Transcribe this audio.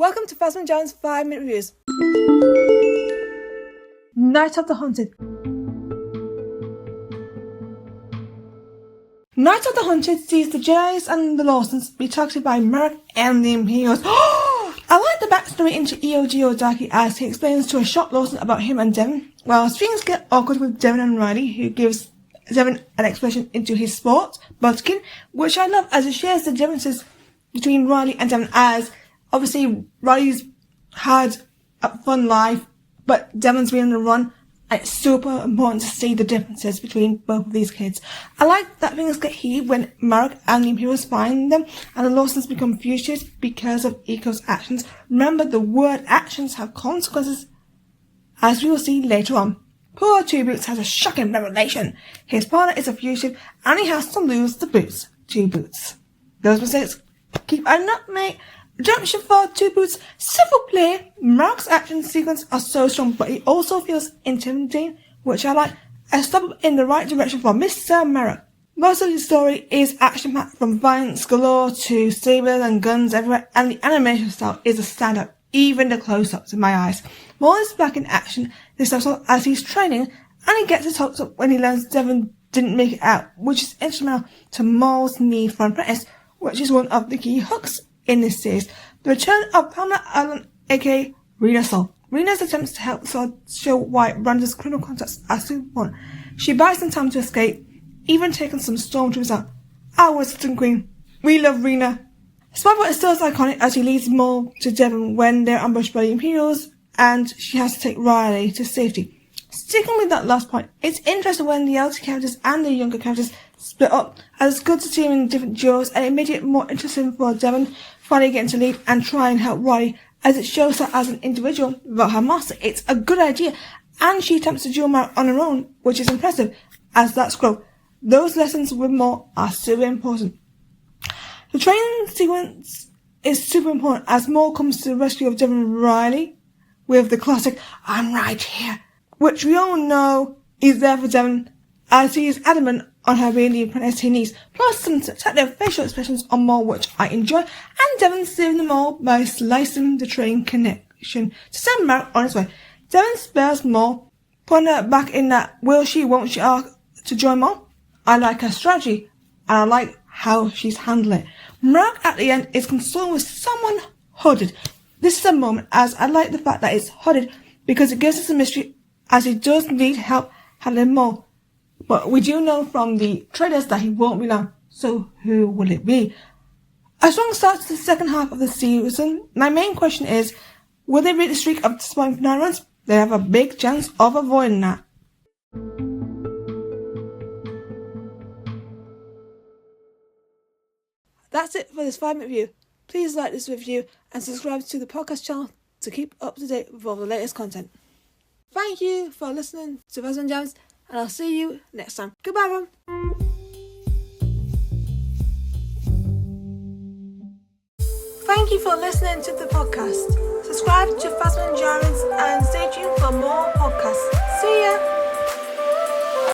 Welcome to Phasma Jones 5-minute reviews. Night of the Haunted. Night of the Haunted sees the Jays and the Lawsons be targeted by Merrick and the Imperials. I like the backstory into EOG Odaki as he explains to a shocked Lawson about him and Devon, while things get awkward with Devon and Riley, who gives Devon an explanation into his sport, Butkin, which I love as it shares the differences between Riley and Devon, as obviously Riley's had a fun life, but Devon's been on the run, and it's super important to see the differences between both of these kids. I like that things get heated when Merrick and the Imperials find them, and the Lawsons become fugitives because of Eco's actions. Remember, the word actions have consequences, as we will see later on. Poor Two Boots has a shocking revelation. His partner is a fugitive, and he has to lose the boots. Two Boots. Those mistakes keep adding up, mate. Redemption for Two Boots' civil play. Merrick's action sequence are so strong, but he also feels intimidating, which I like. A step in the right direction for Mr. Merrick. Most of the story is action-packed, from violence galore to sabers and guns everywhere, and the animation style is a standout, even the close-ups in my eyes. Maul is back in action this episode as he's training, and he gets his hopes up when he learns Devon didn't make it out, which is instrumental to Maul's need for an apprentice, which is one of the key hooks in this series. The return of Pamela Allen, aka Rena Sol. Rena's attempts to help Sol show why Branda's criminal contacts are so important. She buys some time to escape, even taking some stormtroopers out. Our Western Queen. We love Rena. Spyfire is still as iconic as he leads Maul to Devon when they're ambushed by the Imperials, and she has to take Riley to safety. Sticking with that last point, it's interesting when the elder characters and the younger characters split up, as it's good to see them in different duos, and it made it more interesting for Devon finally getting to lead and try and help Riley, as it shows her as an individual without her master. It's a good idea, and she attempts to duel Merrick on her own, which is impressive, as that's growth. Those lessons with Maul are super important. The training sequence is super important as Maul comes to the rescue of Devon and Riley with the classic "I'm right here," which we all know is there for Devon, as he is adamant on her being the apprentice he needs, plus some spectacular facial expressions on Maul, which I enjoy, and Devon saving them all by slicing the train connection to send Merrick on his way. Devon spares Maul, putting her back in that will she won't she arc to join Maul. I like her strategy, and I like how she's handling it. Merrick at the end is consoling with someone hooded. This is a moment, as I like the fact that it's hooded, because it gives us a mystery, as he does need help handling Maul. But we do know from the trailers that he won't be long, so who will it be? A strong start to the second half of the season. My main question is, will they break the streak of disappointing 9 runs? They have a big chance of avoiding that. That's it for this 5-minute review. Please like this review and subscribe to the podcast channel to keep up to date with all the latest content. Thank you for listening to Phasma Jones, and I'll see you next time. Goodbye, everyone. Thank you for listening to the podcast. Subscribe to Phasma Jones and stay tuned for more podcasts. See ya!